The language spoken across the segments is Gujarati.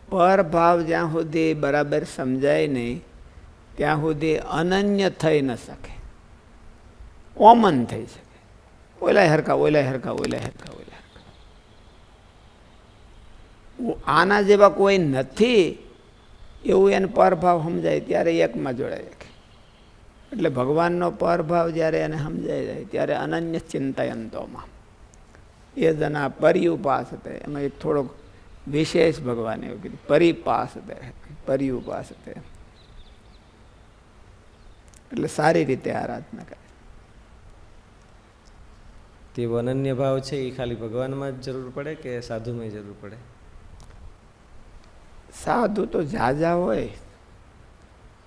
પરભાવ જ્યાં સુધી બરાબર સમજાય નહીં ત્યાં સુધી અનન્ય થઈ ન શકે, કોમન થઈ શકે. ઓલાય હરખા, ઓલાય હરખા, ઓલાય હરખા, ઓલાય હરખા. આના જેવા કોઈ નથી એવું એને પરભાવ સમજાય ત્યારે એકમાં જોડાય શકે. એટલે ભગવાનનો પરભાવ જ્યારે એને સમજાઈ જાય ત્યારે અનન્ય ચિંતયંતોમાં એ જના પર્યુપાસતે, એમાં એક થોડોક વિશેષ ભગવાને એવું કીધું, પરિપાસતે, પર્યુપાસતે. એટલે સારી રીતે આરાધના કરે. તે અનન્ય ભાવ છે એ ખાલી ભગવાનમાં જ જરૂર પડે કે સાધુમાં જરૂર પડે? સાધુ તો ઝાઝા હોય.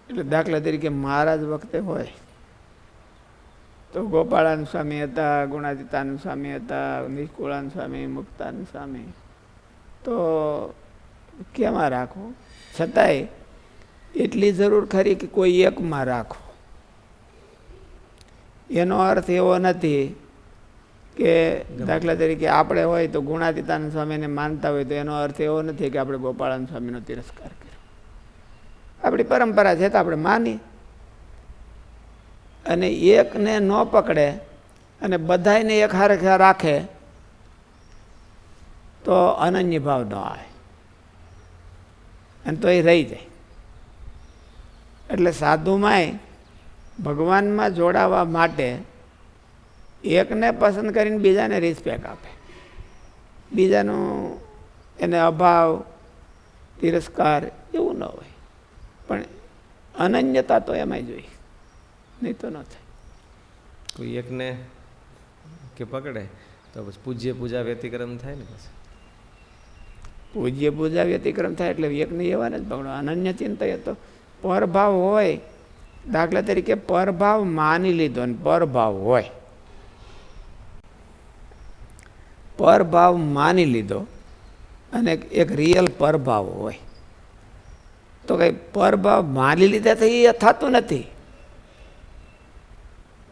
એટલે દાખલા તરીકે મહારાજ વખતે હોય તો ગોપાળાન સ્વામી હતા, ગુણાતીતાનંદ સ્વામી હતા, નિષ્કુળાન સ્વામી, મુક્તાનંદ સ્વામી, તો કેમાં રાખવું? છતાંય એટલી જરૂર ખરી કે કોઈ એકમાં રાખો. એનો અર્થ એવો નથી કે દાખલા તરીકે આપણે હોય તો ગુણાતીતાનંદ સ્વામીને માનતા હોય તો એનો અર્થ એવો નથી કે આપણે ગોપાળાનંદ સ્વામીનો તિરસ્કાર કર્યો. આપણી પરંપરા છે તો આપણે માની. અને એકને ન પકડે અને બધાને એક હારે રાખે તો અનન્ય ભાવ ન આવે અને તો એ રહી જાય. એટલે સાધુમાંય ભગવાનમાં જોડાવા માટે એકને પસંદ કરીને બીજાને રિસ્પેક્ટ આપે, બીજાનું એને અભાવ, તિરસ્કાર એવું ન હોય. પણ અનન્યતા તો એમાંય જોઈએ, નહીં તો ન થાય. કોઈ એકને કે પકડે તો પછી પૂજ્ય પૂજા વ્યતિક્રમ થાય ને. પછી પૂજ્ય પૂજા વ્યતિક્રમ થાય એટલે એકને એવા ને જ પકડો. અનન્ય ચિંતા તો પરભાવ હોય. દાખલા તરીકે પરભાવ માની લીધો ને પરભાવ હોય, પરભાવ માની લીધો અને એક રિયલ પરભાવ હોય તો કઈ પરભાવ માની લીધાથી એ થતું નથી.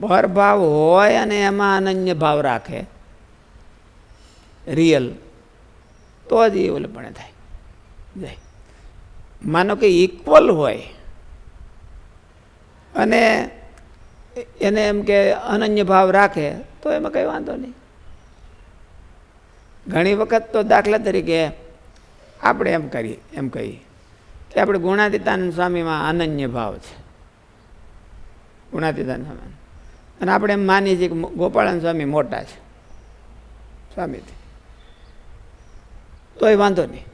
પરભાવ હોય અને એમાં અનન્ય ભાવ રાખે રિયલ તો જ એ ઓલપણે થાય જાય. માનો કે ઇક્વલ હોય અને એને એમ કે અનન્ય ભાવ રાખે તો એમાં કંઈ વાંધો નહીં. ઘણી વખત તો દાખલા તરીકે આપણે એમ કહીએ કે આપણે ગુણાતીતાનંદ સ્વામીમાં અનન્ય ભાવ છે, ગુણાતીતાનંદ સ્વામી, અને આપણે એમ માનીએ છીએ કે ગોપાળાનંદ સ્વામી મોટા છે સ્વામીથી, તો એ વાંધો નહીં.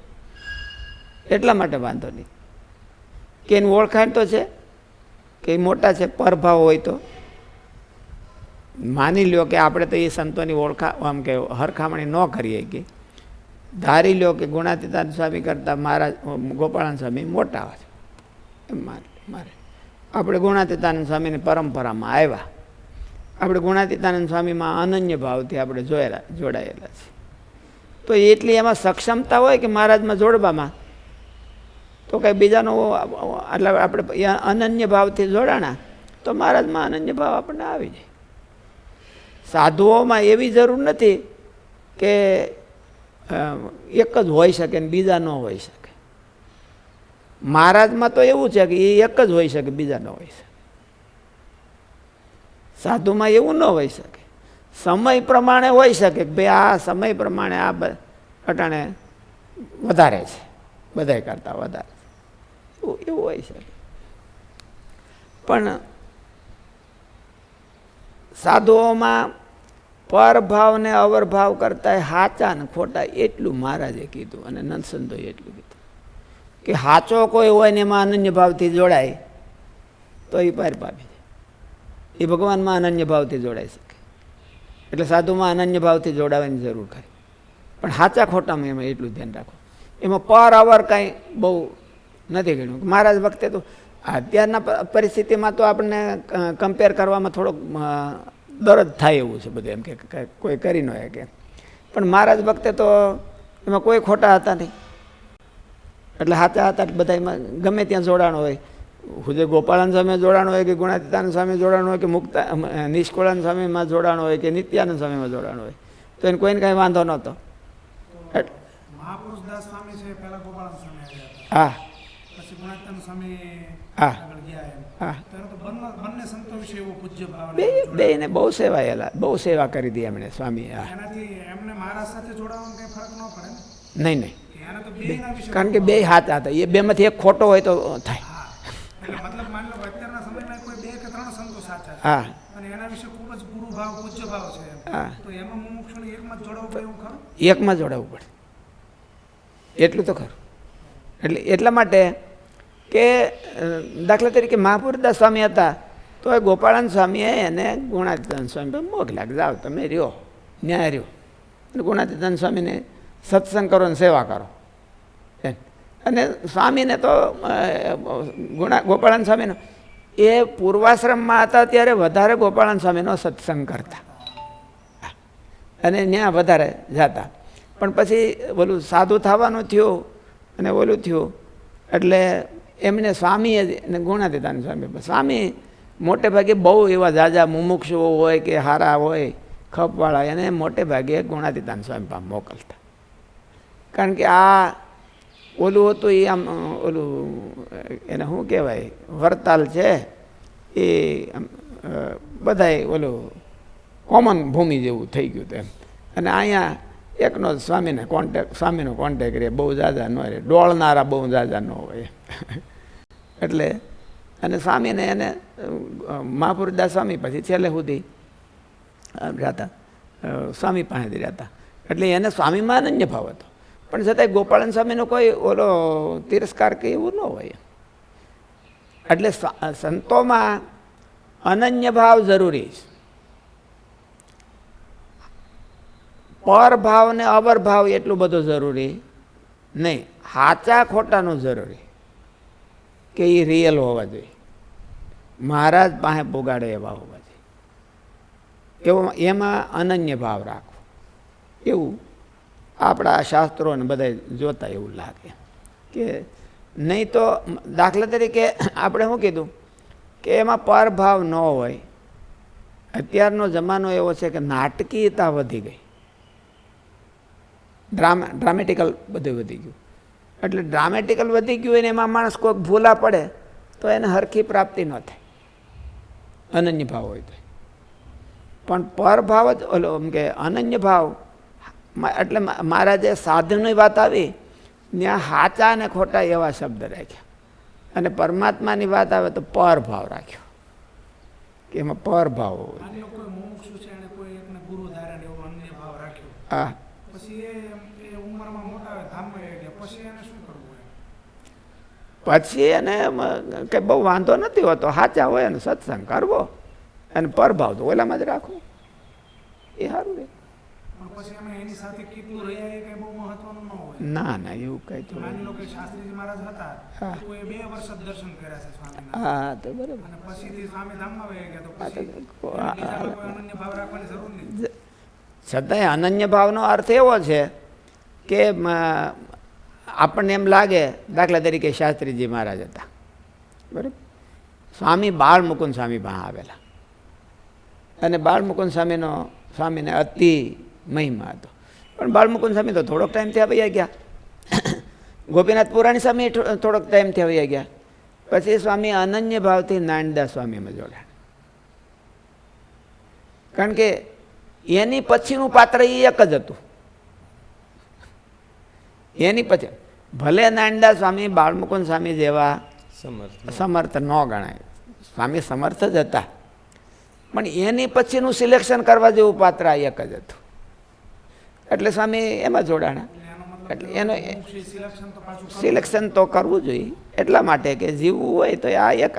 એટલા માટે વાંધો નહીં કે એની ઓળખાણ તો છે કે એ મોટા છે. પરભાવ હોય તો માની લ્યો કે આપણે તો એ સંતોની આમ કે હરખામણી ન કરીએ કે ધારી લ્યો કે ગુણાતીતાનંદ સ્વામી કરતાં મહારાજ ગોપાળાનંદ સ્વામી મોટા હોય એમ મારે આપણે ગુણાતીતાનંદ સ્વામીની પરંપરામાં આવ્યા, આપણે ગુણાતીતાનંદ સ્વામીમાં અનન્ય ભાવથી આપણે જોડાયેલા છીએ. તો એટલી એમાં સક્ષમતા હોય કે મહારાજમાં જોડવામાં, તો કંઈ બીજાનો એટલે આપણે અનન્ય ભાવથી જોડાણા તો મહારાજમાં અનન્ય ભાવ આપણને આવી જાય. સાધુઓમાં એવી જરૂર નથી કે એક જ હોઈ શકે ને બીજા ન હોઈ શકે. મહારાજમાં તો એવું છે કે એ એક જ હોઈ શકે, બીજા ન હોઈ શકે. સાધુમાં એવું ન હોઈ શકે. સમય પ્રમાણે હોઈ શકે કે ભાઈ આ સમય પ્રમાણે આ અટાણે વધારે છે, બધા કરતાં વધારે એવું હોઈ શકે. પણ સાધુઓમાં પરભાવ ને અવરભાવ કરતા હાચા ને ખોટા એટલું મહારાજે કીધું અને નંદસંતોએ એટલું કીધું કે હાચો કોઈ હોય ને એમાં અનન્ય ભાવથી જોડાય તો એ પાર પામી જાય, એ ભગવાનમાં અનન્ય ભાવથી જોડાઈ શકે. એટલે સાધુમાં અનન્ય ભાવથી જોડાવાની જરૂર ખરી, પણ હાચા ખોટામાં એમાં એટલું ધ્યાન રાખો. એમાં પર અવર કાંઈ બહુ નથી ગણ્યું. મહારાજ વખતે તો અત્યારના પરિસ્થિતિમાં તો આપણને કમ્પેર કરવામાં થોડોક દરદ થાય એવું છે બધું, એમ કે કોઈ કરી ન શકે. પણ મહારાજ વખતે તો એમાં કોઈ ખોટા હતા નહીં, એટલે સાચા હતા. બધામાં ગમે ત્યાં જોડાણ હોય, જે ગોપાળાનંદ સ્વામી જોડાણ હોય કે ગુણાતીતાનંદ સ્વામી જોડાણ હોય કે મુક્તા નિષ્કુળાનંદ સ્વામીમાં જોડાણ હોય કે નિત્યાનંદ સ્વામીમાં જોડાણ હોય તો એને કોઈને કાંઈ વાંધો નહોતો. મહાપુરુષદાસ સ્વામી છે પહેલા ગોપાળાન સ્વામી આવ્યા હતા, હા પછી ગુણાતીતાન સ્વામી હા આગળ ગયા એમ. હા ત્યારે તો બંને સંતો વિશે એવો પૂજ્ય ભાવ બે બેને બહુ સેવાયેલા, બહુ સેવા કરી હતી એમણે સ્વામી. હા એનાથી એમને મહારાજ સાથે જોડાવાનું કઈ ફરક ન પડે નહીં નહીં, ને એને તો બેયના વિશે કારણ કે બે હાથા હતા, એ બેમાંથી એક ખોટો હોય તો થાય. હા, એટલે મતલબ માની લો કે અત્યારના સમયમાં કોઈ 2 કે 3 સંતો સાચા છે હા અને એના વિશે ખૂબ જ ગુરુ ભાવ પૂજ્ય ભાવ છે એમ. હા તો એમાં મુમુક્ષુને એકમાં જ જોડાવવું પડે એવું ખરું? એકમાં જોડાવવું પડે એટલું તો ખરું. એટલે એટલા માટે કે દાખલા તરીકે મહાપુરદાસ સ્વામી હતા તો એ ગોપાળાન સ્વામીએ એને ગુણાતીતાન સ્વામી મોકલ્યા કે જાઓ તમે રહ્યો, ન્યાય રહ્યો અને ગુણાતીતાન સ્વામીને સત્સંગ કરો ને સેવા કરો એમ. અને સ્વામીને તો ગોપાળાન સ્વામીનો એ પૂર્વાશ્રમમાં હતા ત્યારે વધારે ગોપાળાન સ્વામીનો સત્સંગ કરતા અને ત્યાં વધારે જતા. પણ પછી ઓલું સાધુ થવાનું થયું અને ઓલું થયું એટલે એમને સ્વામીએ ને ગુણાતીતાન સ્વામી, સ્વામી મોટે ભાગે બહુ એવા જાજા મુમુક્ષુઓ હોય કે હારા હોય ખપવાળા, એને મોટે ભાગે ગુણાતીતાન સ્વામી પાસે મોકલતા. કારણ કે આ ઓલું હતું એ આમ ઓલું એને શું કહેવાય વરતાલ છે એ બધાય ઓલું કોમન ભૂમિ જેવું થઈ ગયું હતું એમ. અને અહીંયા એકનો સ્વામીનો કોન્ટેક રહે, બહુ જાજા ન રહે, ડોળનારા બહુ જાજા ન હોય એટલે. અને સ્વામીને એને મહાપુરદાસ સ્વામી પછી છેલ્લે સુધી રહેતા સ્વામી પાસેથી રહેતા, એટલે એને સ્વામીમાં અનન્ય ભાવ હતો. પણ છતાંય ગોપાળન સ્વામીનો કોઈ ઓલો તિરસ્કાર કે એવું ન હોય. એટલે સંતોમાં અનન્ય ભાવ જરૂરી છે. પરભાવ ને અવરભાવ એટલું બધું જરૂરી નહીં. સાચા ખોટાનું જરૂરી કે એ રિયલ હોવા જોઈએ, મહારાજ પાસે પોગાડે એવા હોવા જોઈએ, એવું એમાં અનન્ય ભાવ રાખવો. એવું આપણા શાસ્ત્રોને બધા જોતા એવું લાગે કે નહીં તો દાખલા તરીકે આપણે શું કીધું કે એમાં પરભાવ ન હોય. અત્યારનો જમાનો એવો છે કે નાટકીયતા વધી ગઈ, ડ્રામેટિકલ બધું વધી ગયું. એટલે ડ્રામેટિકલ વધી ગયું અને એમાં માણસ કોઈક ભૂલા પડે તો એને હરખી પ્રાપ્તિ ન થાય અનન્ય ભાવ હોય તો. પણ પરભાવ જ ઓલો એમ કે અનન્ય ભાવ એટલે મારા જે સાધનની વાત આવી ત્યાં સાચા અને ખોટા એવા શબ્દ રાખ્યા, અને પરમાત્માની વાત આવે તો પરભાવ રાખ્યો કે એમાં પરભાવ હોય. માની લો કોઈ મુમુક્ષુ છે અને કોઈ એકને ગુરુ ધારણ એવો અન્ય ભાવ રાખ્યો, હા પછી એ ઉંમરમાં મોટા હોય, ધામમાં આવી ગયા, પછી એને શું કરવું હોય? પછી એને કંઈ બહુ વાંધો નથી હોતો, સાચા હોય અને સત્સંગ કરવો અને પરભાવ તો ઓલામાં જ રાખવો, એ સારું રહે. પણ પછી અમે એની સાથે કેટલું રહ્યા એ કઈ બહુ મહત્વનું ન હોય. ના ના એવું કંઈ તો માની લો કે શાસ્ત્રીજી મહારાજ હતા, હા. કોઈ 2 વર્ષ જ દર્શન કર્યા છે સ્વામીના, હા તો બરાબર. અને પછીથી સ્વામી ધામમાં વહી ગયા, તો હા તો પછી બીજામાં કોઈ અનન્ય ભાવ રાખવાની જરૂર નહીં. છતાંય અનન્ય ભાવનો અર્થ એવો છે કે આપણને એમ લાગે, દાખલા તરીકે શાસ્ત્રીજી મહારાજ હતા બરાબર, સ્વામી બાળમુકુંદ સ્વામી પાસે આવેલા અને બાળમુકુંદ સ્વામીને અતિ મહિમા હતો. પણ બાળમુકુંદ સ્વામી તો થોડોક ટાઈમથી વયા ગયા, ગોપીનાથ પુરાણી સ્વામી થોડોક ટાઈમથી વયા ગયા. પછી સ્વામી અનન્ય ભાવથી નાનદાસ સ્વામીમાં જોડાયા, કારણ કે એની પછીનું પાત્ર એ એક જ હતું. એની પછી ભલે નાનદાસ સ્વામી બાળમુકુંદ સ્વામી જેવા સમર્થ ન ગણાય, સ્વામી સમર્થ જ હતા, પણ એની પછીનું સિલેક્શન કરવા જેવું પાત્ર આ એક જ હતું. એટલે સ્વામી એમાં જોડાણા. એટલે એનો સિલેક્શન તો કરવું જોઈએ, એટલા માટે કે જીવવું હોય તો આ એક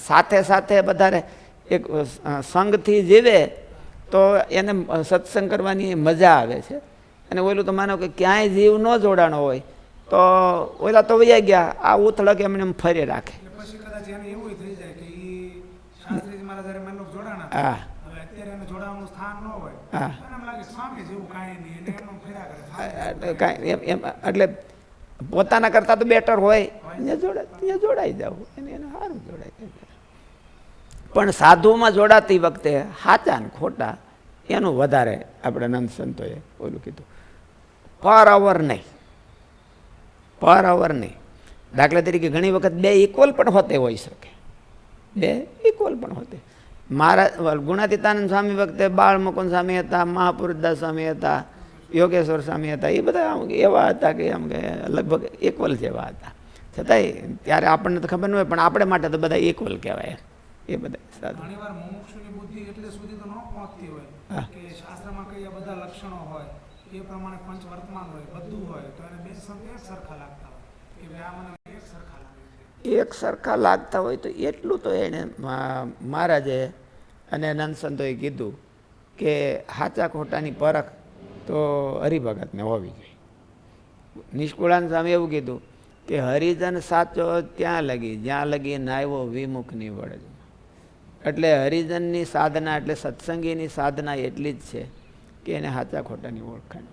સાથે સાથે બધાને એક સંઘથી જીવે તો એને સત્સંગ કરવાની મજા આવે છે. અને ઓલું તો માનો કે ક્યાંય જીવ ન જોડાણો હોય તો ઓલા તો વયા ગયા, આ ઉથળક એમને એમ ફરી રાખે. પછી કદાચ એને એવું થઈ જાય કે શાસ્ત્રીજી મહારાજ જ્યારે માની લો જોડાણા, હા હવે અત્યારે એને જોડાવાનું સ્થાન ન હોય, હા એને એમ લાગે સ્વામી જેવું કાંઈ નહીં, એને એમનું ફર્યા કરે. એટલે કાંઈ એમ એટલે પોતાના કરતાં તો બેટર હોય ત્યાં જોડાઈ જવું, એને સારું જોડાય. પણ સાધુમાં જોડાતી વખતે સાચા ને ખોટા એનું વધારે આપણે નંદ સંતોએ ઓલું કીધું, પર અવર નહીં. પર અવર નહીં. દાખલા તરીકે ઘણી વખત બે ઇક્વલ પણ હોતે હોઈ શકે, બે ઇક્વલ પણ હોતે. મારા ગુણાતીતાનંદ સ્વામી વખતે બાળ મુકુંદ સ્વામી હતા, મહાપુરુષદાસ સ્વામી હતા, યોગેશ્વર સ્વામી હતા, એ બધા આમ એવા હતા કે આમ કે લગભગ ઇક્વલ જેવા હતા. છતાંય ત્યારે આપણને તો ખબર ન હોય, પણ આપણે માટે તો બધા ઇક્વલ કહેવાય. એ બધા સાધુ. ઘણીવાર મુમુક્ષુની બુદ્ધિ એટલે સુધી તો ન પહોંચતી હોય હા. કે શાસ્ત્રમાં કયા બધા લક્ષણો હોય એ પ્રમાણે પંચ વર્તમાન હોય, બધું હોય, તો એને બે શબ્દ એક સરખા લાગતા હોય કે ભાઈ આ મને એક સરખા લાગે છે. એક સરખા લાગતા હોય તો એટલું તો એણે મહારાજે અને નંદસંતોએ કીધું કે સાચા ખોટાની પરખ તો હરિભગતને હોવી જોઈએ. નિષ્કુળાનંદ સ્વામી એવું કીધું કે હરિજન સાચો ત્યાં લગી જ્યાં લગી નાયવો વિમુખની વળજ. એટલે હરિજનની સાધના એટલે સત્સંગીની સાધના એટલી જ છે કે એને સાચા ખોટાની ઓળખાણ.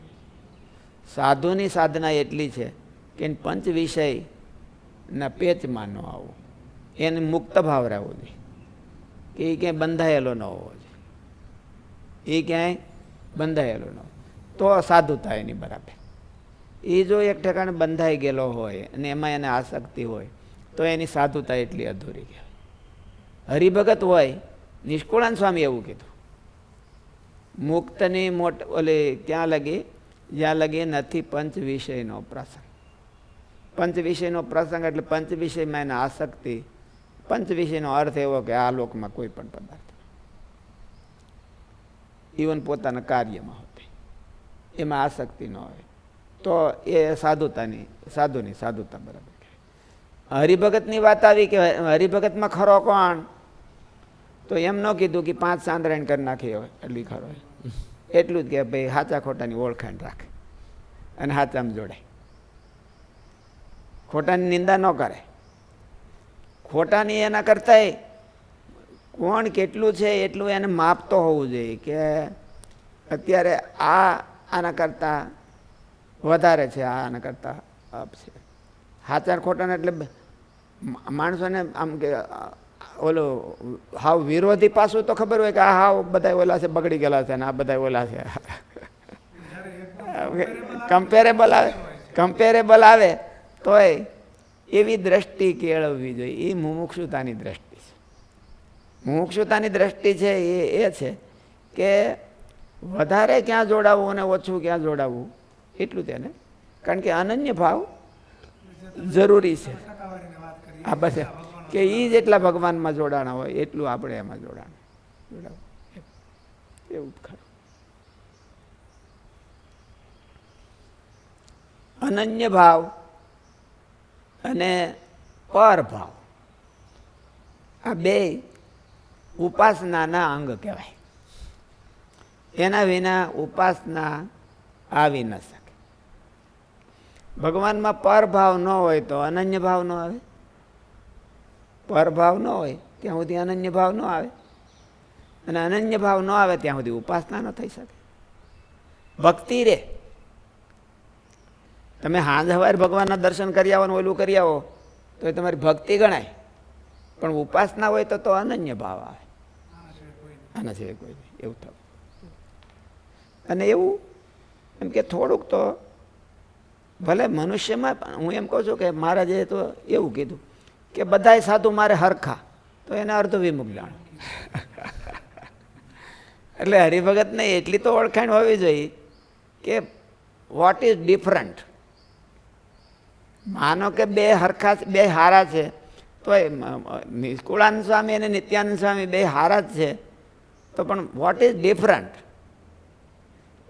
સાધુની સાધના એટલી છે કે એને પંચ વિષયના પેચમાં ન આવવું, એને મુક્ત ભાવ રહેવો જોઈએ, કે એ ક્યાંય બંધાયેલો ન હોવો જોઈએ, એ ક્યાંય બંધાયેલો ન હોય તો સાધુતા એની બરાબર. એ જો એક ઠેકાણે બંધાઈ ગયેલો હોય અને એમાં એને આસક્તિ હોય તો એની સાધુતા એટલી અધૂરી કહેવાય. હરિભગત હોય, નિષ્કુળાનંદ સ્વામી એવું કીધું, મુક્તની ત્યાં લગી જ્યાં લગી નથી પંચ વિષયનો પ્રસંગ. પંચ વિષયનો પ્રસંગ એટલે પંચ વિષયમાં એને આસક્તિ. પંચ વિષયનો અર્થ એવો કે આ લોકમાં કોઈ પણ પદાર્થ, ઇવન પોતાના કાર્યમાં હોય એમાં આસક્તિ ન હોય તો એ સાધુની સાધુતા બરાબર. હરિભગતની વાત આવી કે હરિભગતમાં ખરો કોણ, તો એમ ન કીધું કે 5 સાંદરાયણ કરી નાખી હોય એટલી ખરો, એટલું જ કે ભાઈ સાચા ખોટાની ઓળખાણ રાખે અને સાચામાં જોડે, ખોટાની નિંદા ન કરે. ખોટાની એના કરતાંય કોણ કેટલું છે એટલું એને માપતો હોવું જોઈએ કે અત્યારે આના કરતાં વધારે છે, આના કરતાં અપ છે. સાચા ખોટાને એટલે માણસોને આમ કે ઓલું હાવ વિરોધી પાસું તો ખબર હોય કે આ હાવ બધા ઓલા છે, બગડી ગયેલા છે, અને આ બધા ઓલા છે. કમ્પેરેબલ આવે તોય એવી દ્રષ્ટિ કેળવવી જોઈએ. એ મુમુક્ષુતાની દ્રષ્ટિ છે. મુમુક્ષુતાની દ્રષ્ટિ છે એ છે કે વધારે ક્યાં જોડાવવું અને ઓછું ક્યાં જોડાવવું એટલું તેને, કારણ કે અનન્ય ભાવ જરૂરી છે. ટકાવારીની વાત કરી આ બસ કે એ જેટલા ભગવાનમાં જોડાણા હોય એટલું આપણે એમાં જોડાવું એવું જ ખરું. અનન્ય ભાવ અને પર ભાવ આ બે ઉપાસનાના અંગ કહેવાય. એના વિના ઉપાસના આવી ન શકે. ભગવાનમાં પરભાવ ન હોય તો અનન્ય ભાવ ન આવે. પરભાવ ન હોય ત્યાં સુધી અનન્ય ભાવ ન આવે, અને અનન્ય ભાવ ન આવે ત્યાં સુધી ઉપાસના ન થઈ શકે. ભક્તિ રે. તમે હાંજ સવારે ભગવાનના દર્શન કરી આવો ને ઓલું કરી આવો તો એ તમારી ભક્તિ ગણાય, પણ ઉપાસના હોય તો અનન્ય ભાવ આવે. આના સિવાય કોઈ નહીં એવું થયું. અને એવું એમ કે થોડુંક તો ભલે મનુષ્યમાં, હું એમ કહું છું કે મહારાજે તો એવું કીધું કે બધાય સાધુ મારે હરખા, તો એને અર્ધ વિમુખ જાણો. એટલે હરિભગતને એટલી તો ઓળખાણ હોવી જોઈએ કે વોટ ઇઝ ડિફરન્ટ. માનો કે બે હરખા, બે હારા છે, તો નિષ્કુળાનંદ સ્વામી અને નિત્યાનંદ સ્વામી બે હારા જ છે, તો પણ વોટ ઇઝ ડિફરન્ટ.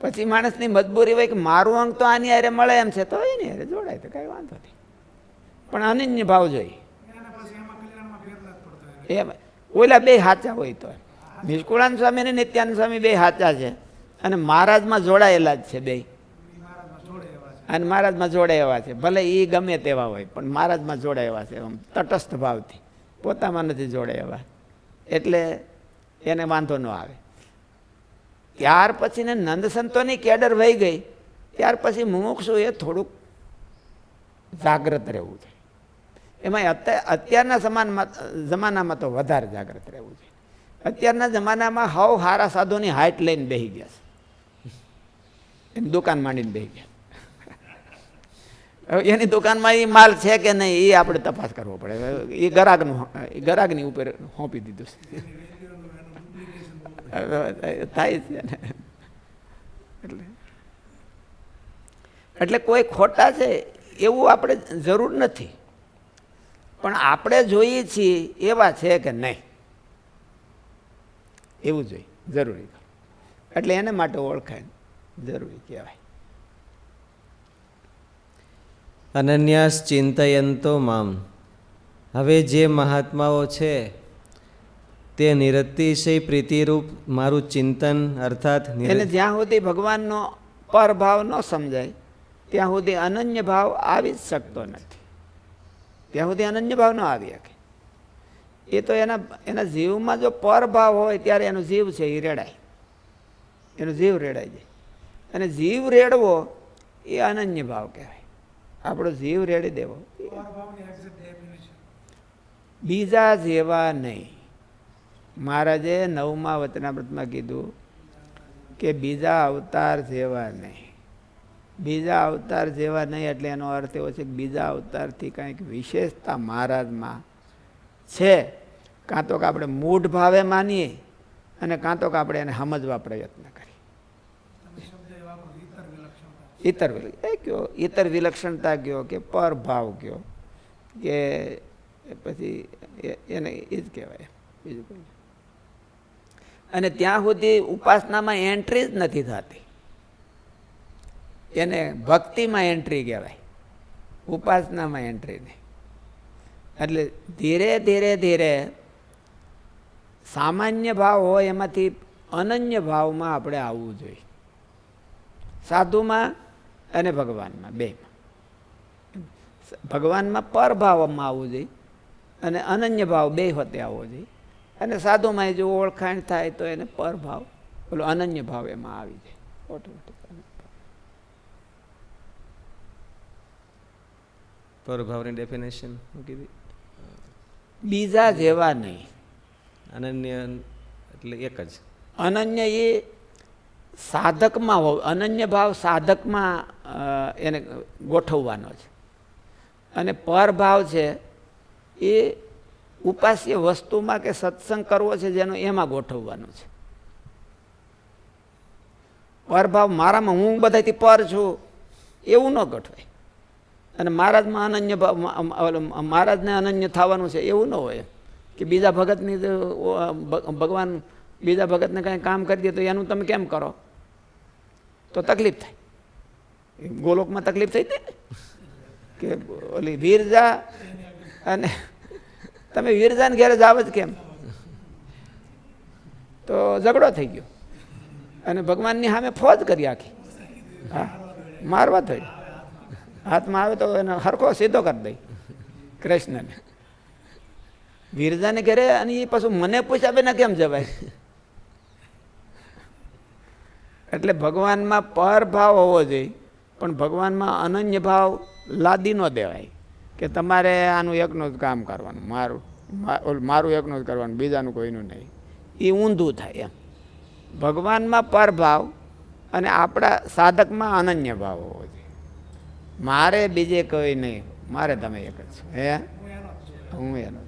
પછી માણસની મજબૂરી હોય કે મારું અંગ તો આની હારે મળે એમ છે તો એની હારે જોડાય તો કાંઈ વાંધો નહીં, પણ અનન્ય ભાવ જોઈએ. એમ ઓલા બે સાચા હોય તો નિષ્કુળાનંદ સ્વામી અને નિત્યાનંદ સ્વામી બે સાચા છે અને મહારાજમાં જોડાયેલા જ છે બે, અને મહારાજમાં જોડાયેલા છે. ભલે એ ગમે તેવા હોય પણ મહારાજમાં જોડાયેલા છે, આમ તટસ્થ ભાવથી, પોતામાં નથી જોડાયેલા, એટલે એને વાંધો ન આવે. ત્યાર પછી ને નંદ સંતોની કેડર વહી ગઈ, ત્યાર પછી મુમુક્ષુ એ થોડુંક જાગ્રત રહેવું છે. એમાં અત્યારના જમાનામાં તો વધારે જાગ્રત રહેવું છે. અત્યારના જમાનામાં હાવ હારા સાધુની હાઈટ લઈને બેસી ગયા છે, એમ દુકાન માંડીને બેસી ગયા. હવે એની દુકાનમાં એ માલ છે કે નહીં એ આપણે તપાસ કરવો પડે. એ ગ્રાહકની ઉપર સોંપી દીધું છે. થાય છે ને એટલે કોઈ ખોટા છે એવું આપણે જરૂર નથી, પણ આપણે જોઈએ છીએ એવા છે કે નહીં એવું જોઈએ જરૂરી. એટલે એને માટે ઓળખાય જરૂરી કહેવાય. અનન્યાસ ચિંતયંતો મામ. હવે જે મહાત્માઓ છે તે નિરતિશય પ્રીતિરૂપ મારું ચિંતન અર્થાત એને જ્યાં સુધી ભગવાનનો પરભાવ ન સમજાય ત્યાં સુધી અનન્ય ભાવ આવી જ શકતો નથી. ત્યાં સુધી અનન્ય ભાવ ન આવી શકે. એ તો એના જીવમાં જો પરભાવ હોય ત્યારે એનો જીવ છે એ રેડાય, એનો જીવ રેડાઈ જાય. અને જીવ રેડવો એ અનન્ય ભાવ કહેવાય. આપણો જીવ રેડી દેવો બીજા જેવા નહીં. મહારાજે 9મા વચનામૃતમાં કીધું કે બીજા અવતાર જેવા નહીં. બીજા અવતાર જેવા નહીં એટલે એનો અર્થ એવો છે કે બીજા અવતારથી કંઈક વિશેષતા મહારાજમાં છે. કાં તો કે આપણે મૂઢ ભાવે માનીએ અને કાં તો કે આપણે એને સમજવા પ્રયત્ન કરીએ. ઇતર વિલક્ષણતા કયો કે પરભાવ કયો કે પછી એને એ જ કહેવાય બીજું કોઈ. અને ત્યાં સુધી ઉપાસનામાં એન્ટ્રી જ નથી થતી. એને ભક્તિમાં એન્ટ્રી કહેવાય, ઉપાસનામાં એન્ટ્રી નહીં. એટલે ધીરે ધીરે ધીરે સામાન્ય ભાવ હોય એમાંથી અનન્ય ભાવમાં આપણે આવવું જોઈએ. સાધુમાં અને ભગવાનમાં બેમાં. ભગવાનમાં પરભાવમાં આવવું જોઈએ અને અનન્ય ભાવ બે હોતે આવવો જોઈએ. અને સાધુમાં જો ઓળખાણ થાય તો એને પરભાવ પેલો અનન્ય ભાવ એમાં આવી જાય ઓટોમેટિક. પરભાવની ડેફિનેશન કીધી. બીજા જેવા નહીં. અનન્ય એટલે એક જ. અનન્ય એ સાધકમાં હોવ. અનન્ય ભાવ સાધકમાં એને ગોઠવવાનો છે અને પરભાવ છે એ ઉપાસ્ય વસ્તુમાં કે સત્સંગ કરવો છે જેનો એમાં ગોઠવવાનો છે. પરભાવ મારામાં હું બધાથી પર છું એવું ન ગોઠવાય. અને મહારાજમાં અનન્ય ભાવ, મહારાજને અનન્ય થવાનું છે એવું ન હોય કે બીજા ભગતની ભગવાન બીજા ભગતને કંઈ કામ કરી દે તો એનું તમે કેમ કરો તો તકલીફ થાય. ગોલોકમાં તકલીફ થઈ હતી કે ઓલી વીરજા અને તમે વીરજાને ઘેરે જાવ જ કેમ, તો ઝઘડો થઈ ગયો અને ભગવાનની સામે ફોજ કરી આખી. હા, મારવા થઈ હાથમાં આવે તો એને હરખો સીધો કરી દઈ કૃષ્ણને. વીરજાને ઘેરે અને એ પાછું મને પૂછ્યા બેના કેમ જવાય. એટલે ભગવાનમાં પરભાવ હોવો જોઈએ, પણ ભગવાનમાં અનન્ય ભાવ લાદી ન દેવાય કે તમારે આનું એકનું જ કામ કરવાનું, મારું એકનું જ કરવાનું, બીજાનું કોઈનું નહીં. એ ઊંધું થાય એમ. ભગવાનમાં પરભાવ અને આપણા સાધકમાં અનન્ય ભાવ હોવો જોઈએ. મારે બીજે કોઈ નહીં, મારે તમે એક જ છો. હે હું એનો